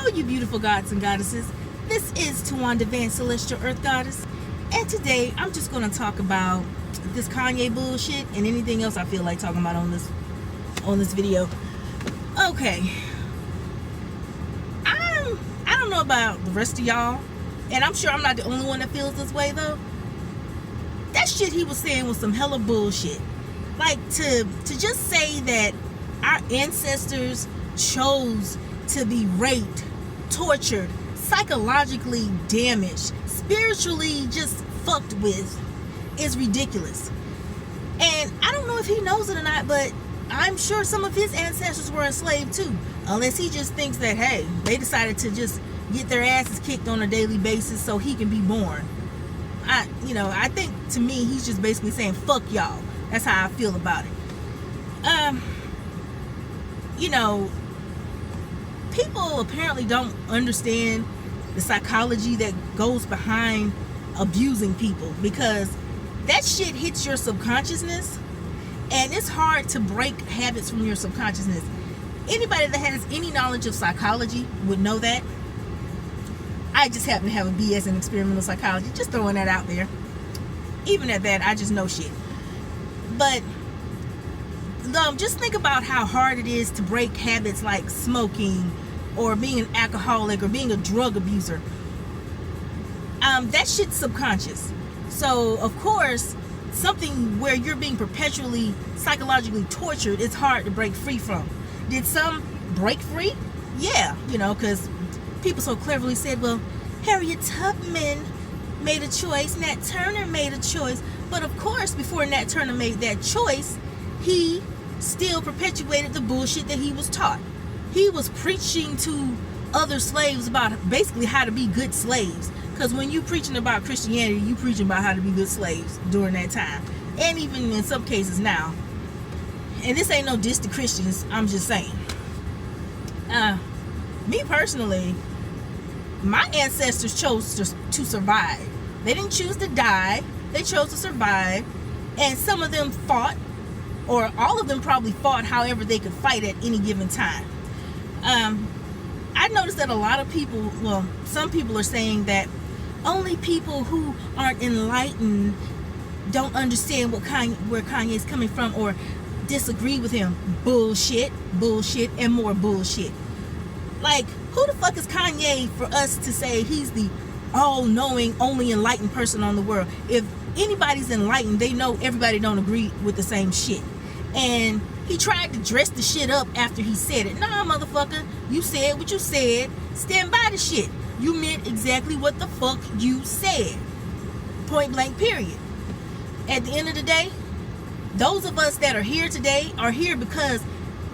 Hello, you beautiful gods and goddesses. This is Tawanda Van, Celestial Earth Goddess, and today I'm just going to talk about this Kanye bullshit and anything else I feel like talking about on this video. Okay, I don't know about the rest of y'all, and I'm sure I'm not the only one that feels this way though. That shit he was saying was some hella bullshit. Like to just say that our ancestors chose to be raped, tortured, psychologically damaged, spiritually just fucked with is ridiculous. And I don't know if he knows it or not, but I'm sure some of his ancestors were enslaved too. Unless he just thinks that, hey, they decided to just get their asses kicked on a daily basis so he can be born. I think to me he's just basically saying fuck y'all. That's how I feel about it. People apparently don't understand the psychology that goes behind abusing people, because that shit hits your subconsciousness and it's hard to break habits from your subconsciousness. Anybody that has any knowledge of psychology would know that. I just happen to have a BS in experimental psychology, just throwing that out there. Even at that, I just know shit. But just think about how hard it is to break habits like smoking or being an alcoholic or being a drug abuser. That shit's subconscious. So of course, something where you're being perpetually psychologically tortured, it's hard to break free from. Did some break free? Yeah, because people so cleverly said, well, Harriet Tubman made a choice, Nat Turner made a choice. But of course, before Nat Turner made that choice, he still perpetuated the bullshit that he was taught. He was preaching to other slaves about basically how to be good slaves. Because when you preaching about Christianity, you preaching about how to be good slaves during that time. And even in some cases now. And this ain't no diss to Christians, I'm just saying. Me personally, my ancestors chose to survive. They didn't choose to die. They chose to survive. And some of them fought, or all of them probably fought however they could fight at any given time. I noticed that a lot of people, well, some people are saying that only people who aren't enlightened don't understand where Kanye's coming from or disagree with him. Bullshit, bullshit, and more bullshit. Like, who the fuck is Kanye for us to say he's the all-knowing, only enlightened person on the world? If anybody's enlightened, they know everybody don't agree with the same shit. And he tried to dress the shit up after he said it. Nah, motherfucker, you said what you said. Stand by the shit. You meant exactly what the fuck you said. Point blank, period. At the end of the day, those of us that are here today are here because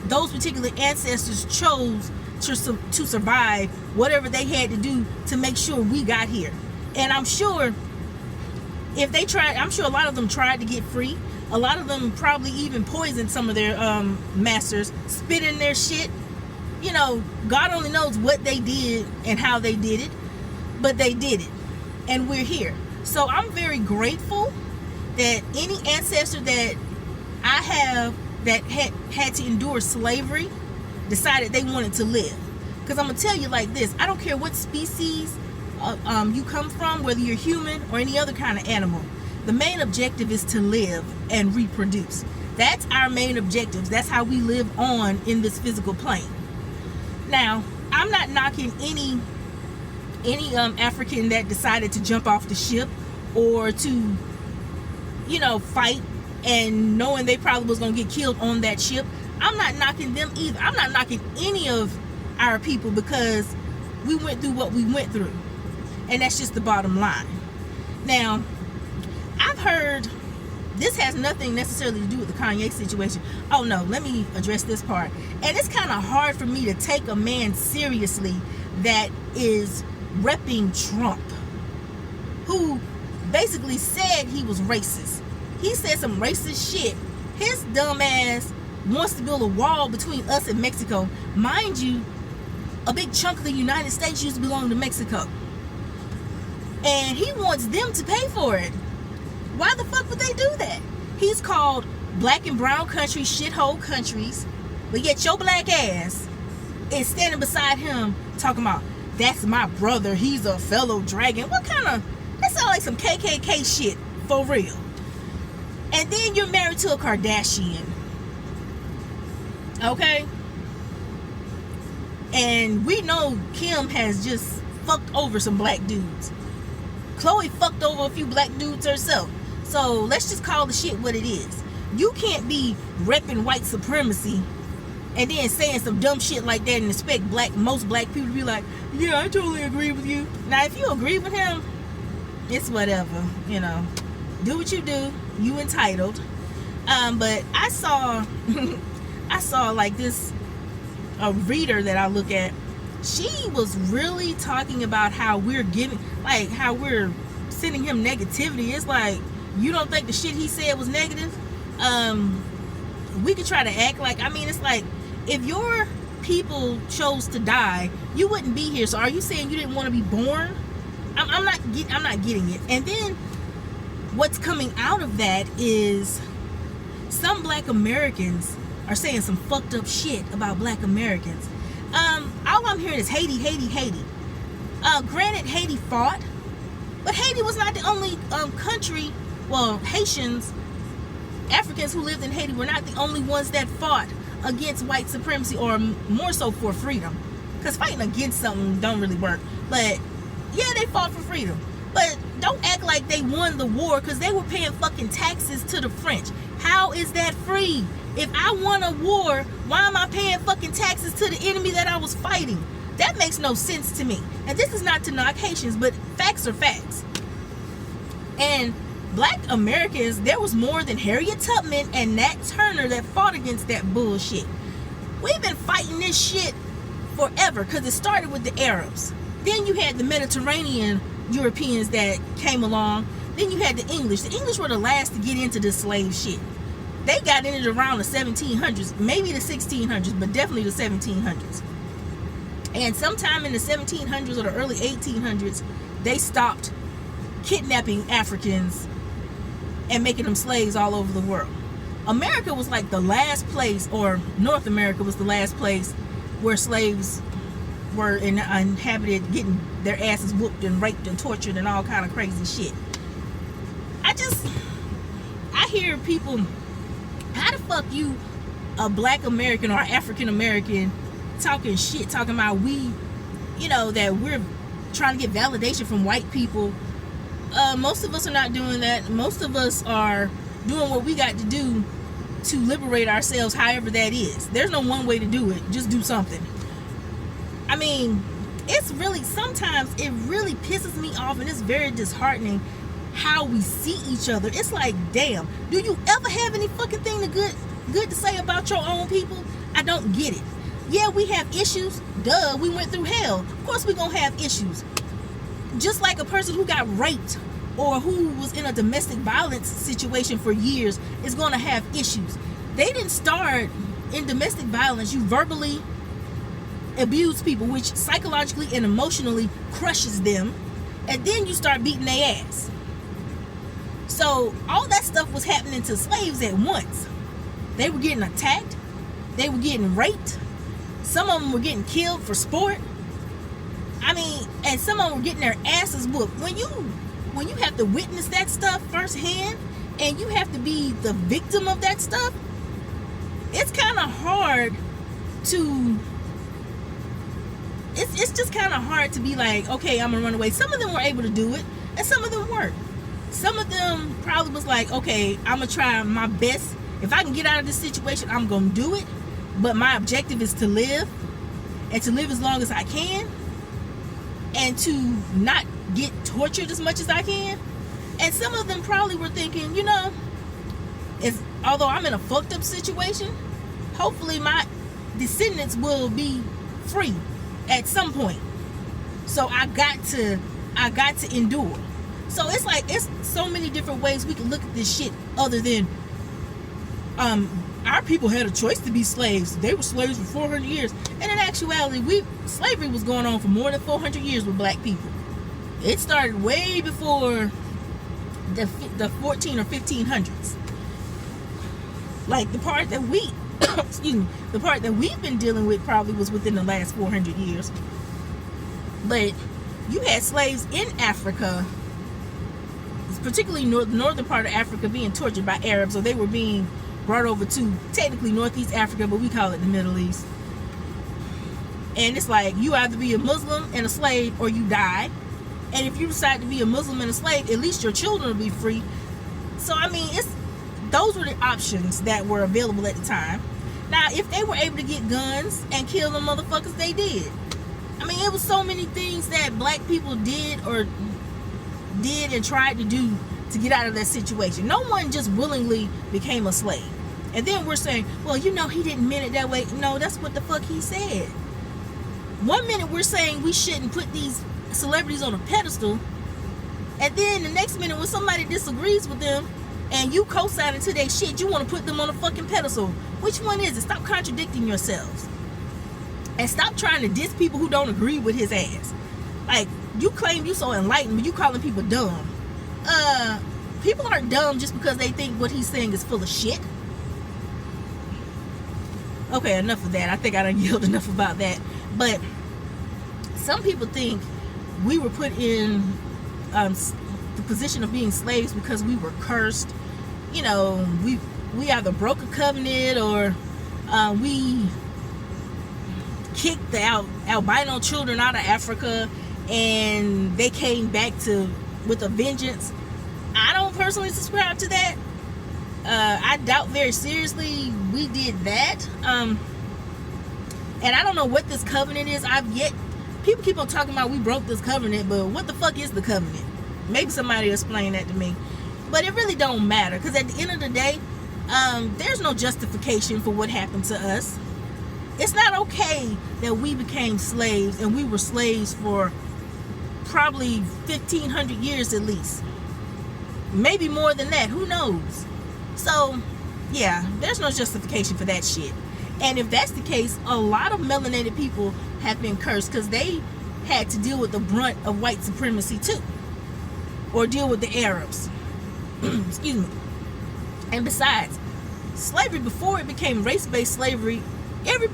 those particular ancestors chose to survive whatever they had to do to make sure we got here. And I'm sure if they tried, I'm sure a lot of them tried to get free. A lot of them probably even poisoned some of their masters, spit in their shit. God only knows what they did and how they did it, but they did it, and we're here. So I'm very grateful that any ancestor that I have that had to endure slavery decided they wanted to live. Because I'm gonna tell you like this: I don't care what species you come from, whether you're human or any other kind of animal. The main objective is to live and reproduce. That's our main objectives. That's how we live on in this physical plane. Now, I'm not knocking any African that decided to jump off the ship or to, fight and knowing they probably was gonna get killed on that ship. I'm not knocking them either. I'm not knocking any of our people because we went through what we went through. And that's just the bottom line. Now, I've heard, this has nothing necessarily to do with the Kanye situation. Oh no, let me address this part. And it's kind of hard for me to take a man seriously that is repping Trump, who basically said he was racist. He said some racist shit. His dumb ass wants to build a wall between us and Mexico. Mind you, a big chunk of the United States used to belong to Mexico. And he wants them to pay for it. Why the fuck would they do that? He's called black and brown countries shithole countries, but yet your black ass is standing beside him talking about, that's my brother, he's a fellow dragon. What kind of, that sounds like some KKK shit, for real. And then you're married to a Kardashian. Okay? And we know Kim has just fucked over some black dudes. Khloe fucked over a few black dudes herself. So let's just call the shit what it is. You can't be repping white supremacy and then saying some dumb shit like that and expect most black people to be like, yeah, I totally agree with you. Now, if you agree with him, it's whatever, you know. Do what you do. You entitled. But I saw like this, a reader that I look at, she was really talking about how we're how we're sending him negativity. It's like, you don't think the shit he said was negative? We could try to act like, I mean, it's like, if your people chose to die, you wouldn't be here. So are you saying you didn't want to be born? I'm not getting it. And then what's coming out of that is some black Americans are saying some fucked up shit about black Americans. All I'm hearing is Haiti, Haiti, Haiti. Granted, Haiti fought, but Haiti was not the only country. Well, Haitians, Africans who lived in Haiti were not the only ones that fought against white supremacy, or more so for freedom. Because fighting against something don't really work. But yeah, they fought for freedom. But don't act like they won the war, because they were paying fucking taxes to the French. How is that free? If I won a war, why am I paying fucking taxes to the enemy that I was fighting? That makes no sense to me. And this is not to knock Haitians, but facts are facts. And black Americans, there was more than Harriet Tubman and Nat Turner that fought against that bullshit. We've been fighting this shit forever, because it started with the Arabs. Then you had the Mediterranean Europeans that came along. Then you had the English. The English were the last to get into this slave shit. They got in it around the 1700s, maybe the 1600s, but definitely the 1700s. And sometime in the 1700s or the early 1800s, they stopped kidnapping Africans and making them slaves all over the world. America was like the last place, or North America was the last place where slaves were inhabited, getting their asses whooped and raped and tortured and all kind of crazy shit. I hear people, how the fuck you, a black American or African American, talking shit, talking about we, you know, that we're trying to get validation from white people. Most of us are not doing that. Most of us are doing what we got to do to liberate ourselves, however that is. There's no one way to do it. Just do something. I mean, it's really, sometimes it really pisses me off, and it's very disheartening how we see each other. It's like, damn, do you ever have any fucking thing good to say about your own people? I don't get it. Yeah, we have issues. Duh, we went through hell. Of course we're gonna have issues. Just like a person who got raped or who was in a domestic violence situation for years is gonna have issues. They didn't start in domestic violence. You verbally abuse people, which psychologically and emotionally crushes them, and then you start beating their ass. So all that stuff was happening to slaves at once. They were getting attacked. They were getting raped. Some of them were getting killed for sport. I mean, and some of them were getting their asses whooped. When you have to witness that stuff firsthand, and you have to be the victim of that stuff, it's kind of hard to, it's just kind of hard to be like, okay, I'm gonna run away. Some of them were able to do it, and some of them weren't. Some of them probably was like, okay, I'm gonna try my best. If I can get out of this situation, I'm gonna do it. But my objective is to live, and to live as long as I can, and to not get tortured as much as I can. And some of them probably were thinking, you know, although I'm in a fucked up situation, hopefully my descendants will be free at some point. So I got to endure. So it's like, it's so many different ways we can look at this shit other than our people had a choice to be slaves. They were slaves for 400 years. And in actuality, slavery was going on for more than 400 years with black people. It started way before the 14 or 1500s. Like the part that excuse me, the part that we've been dealing with probably was within the last 400 years. But you had slaves in Africa, particularly the northern part of Africa, being tortured by Arabs, or they were being brought over to technically Northeast Africa, but we call it the Middle East. And it's like, you either be a Muslim and a slave, or you die. And if you decide to be a Muslim and a slave, at least your children will be free. So I mean, those were the options that were available at the time. Now, if they were able to get guns and kill them motherfuckers, they did. I mean, it was so many things that black people did and tried to do to get out of that situation. No one just willingly became a slave. And then we're saying, well, he didn't mean it that way. No, that's what the fuck he said. One minute we're saying we shouldn't put these celebrities on a pedestal, and then the next minute when somebody disagrees with them and you co-sign to their shit, you want to put them on a fucking pedestal. Which one is it? Stop contradicting yourselves. And stop trying to diss people who don't agree with his ass. Like, you claim you so enlightened, but you calling people dumb. People aren't dumb just because they think what he's saying is full of shit. Okay, enough of that. I think I done yelled enough about that. But some people think we were put in the position of being slaves because we were cursed. We either broke a covenant, or we kicked the albino children out of Africa and they came back with a vengeance. I don't personally subscribe to that. I doubt very seriously we did that. And I don't know what this covenant is. People keep on talking about we broke this covenant, but what the fuck is the covenant? Maybe somebody will explain that to me. But it really don't matter, because at the end of the day, there's no justification for what happened to us. It's not okay that we became slaves, and we were slaves for probably 1,500 years at least. Maybe more than that, who knows? So, yeah, there's no justification for that shit. And if that's the case, a lot of melanated people have been cursed because they had to deal with the brunt of white supremacy too. Or deal with the Arabs. Excuse me. And besides, slavery, before it became race-based slavery, every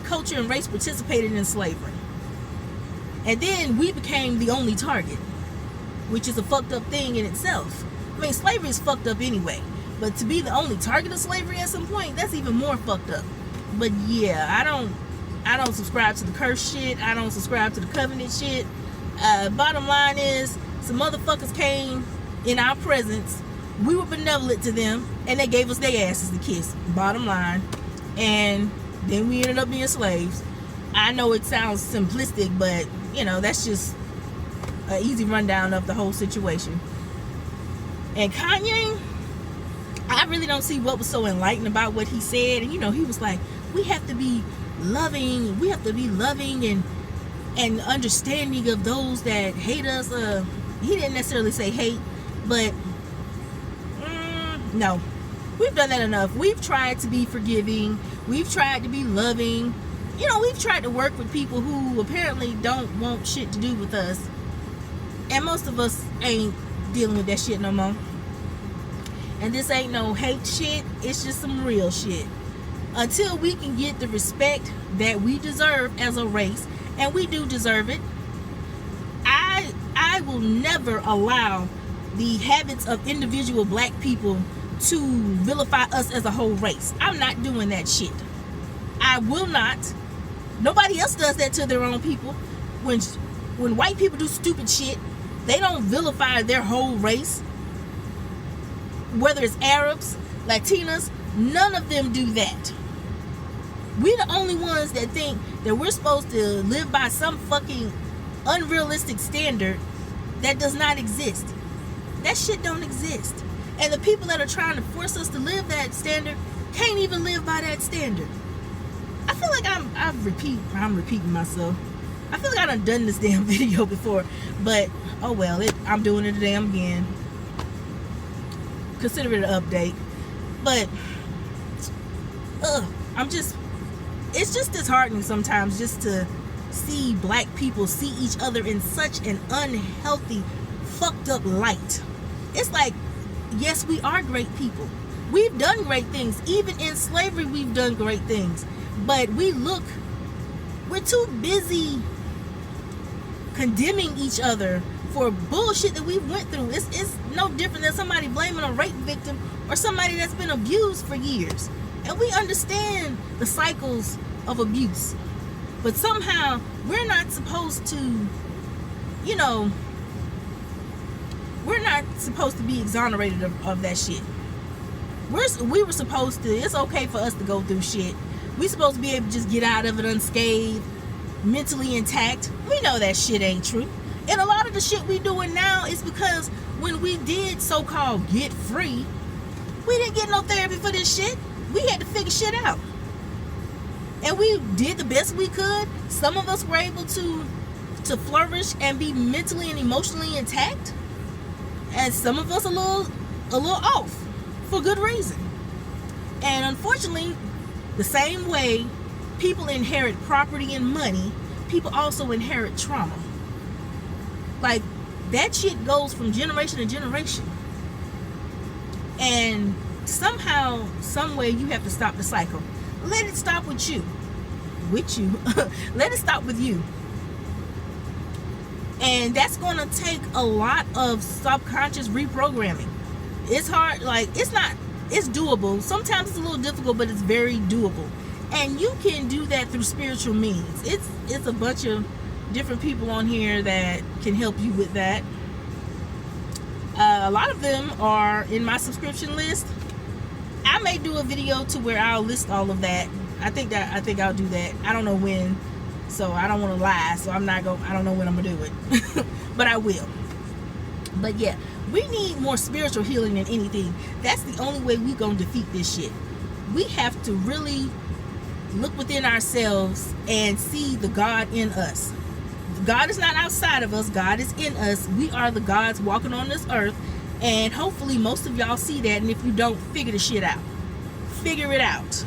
culture and race participated in slavery. And then we became the only target, which is a fucked up thing in itself. I mean, slavery is fucked up anyway. But to be the only target of slavery at some point, that's even more fucked up. But yeah, I don't subscribe to the curse shit. I don't subscribe to the covenant shit. Bottom line is, some motherfuckers came in our presence. We were benevolent to them, and they gave us their asses to kiss. Bottom line. And then we ended up being slaves. I know it sounds simplistic, but that's just an easy rundown of the whole situation. And Kanye, I really don't see what was so enlightened about what he said. And he was like, we have to be loving. We have to be loving and understanding of those that hate us. He didn't necessarily say hate, but no, we've done that enough. We've tried to be forgiving. We've tried to be loving. We've tried to work with people who apparently don't want shit to do with us. And most of us ain't dealing with that shit no more. And this ain't no hate shit. It's just some real shit. Until we can get the respect that we deserve as a race, and we do deserve it, I will never allow the habits of individual black people to vilify us as a whole race. I'm not doing that shit. I will not. Nobody else does that to their own people. When white people do stupid shit, they don't vilify their whole race. Whether it's Arabs, Latinas, none of them do that. We're the only ones that think that we're supposed to live by some fucking unrealistic standard that does not exist. That shit don't exist. And the people that are trying to force us to live that standard can't even live by that standard. I feel like I'm repeating myself. I feel like I done this damn video before, but oh well, I'm doing it damn again. Consider it an update. But it's just disheartening sometimes just to see black people see each other in such an unhealthy, fucked up light. It's like, yes, we are great people. We've done great things. Even in slavery, we've done great things. But we're too busy condemning each other for bullshit that we went through. It's no different than somebody blaming a rape victim or somebody that's been abused for years. And we understand the cycles of abuse. But somehow, we're not supposed to, we're not supposed to be exonerated of that shit. We were supposed to, it's okay for us to go through shit. We're supposed to be able to just get out of it unscathed, mentally intact. We know that shit ain't true. And a lot of the shit we doing now is because when we did so-called get free, we didn't get no therapy for this shit. We had to figure shit out. And we did the best we could. Some of us were able to flourish and be mentally and emotionally intact. And some of us a little off for good reason. And unfortunately, the same way people inherit property and money, people also inherit trauma. Like, that shit goes from generation to generation. And somehow, some way, you have to stop the cycle. Let it stop with you. Let it stop with you. And that's going to take a lot of subconscious reprogramming. It's hard, it's doable. Sometimes it's a little difficult, but it's very doable. And you can do that through spiritual means. It's a bunch of different people on here that can help you with that. A lot of them are in my subscription list. I may do a video to where I'll list all of that. I think I'll do that. I don't know when, so I don't want to lie. So I don't know when I'm gonna do it, but I will. But yeah, we need more spiritual healing than anything. That's the only way we gonna defeat this shit. We have to really look within ourselves and see the God in us. God is not outside of us. God is in us. We are the gods walking on this earth. And hopefully most of y'all see that. And if you don't, figure the shit out. Figure it out.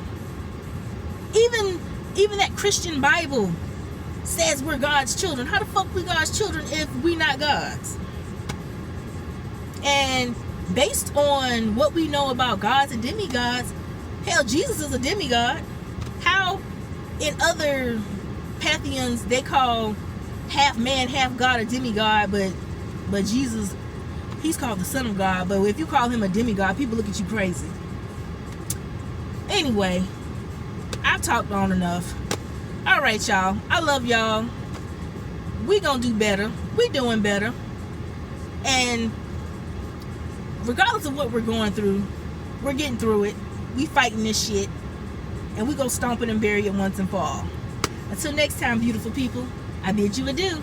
Even that Christian Bible says we're God's children. How the fuck we God's children if we not God's? And based on what we know about gods and demigods, hell, Jesus is a demigod. How in other pantheons they call half man, half God a demigod, but Jesus, he's called the Son of God. But if you call him a demigod, people look at you crazy. Anyway, I've talked on enough. All right, y'all. I love y'all. We gonna do better. We doing better. And regardless of what we're going through, we're getting through it. We fighting this shit. And we go stomp it and bury it once and for all. Until next time, beautiful people, I bid you adieu.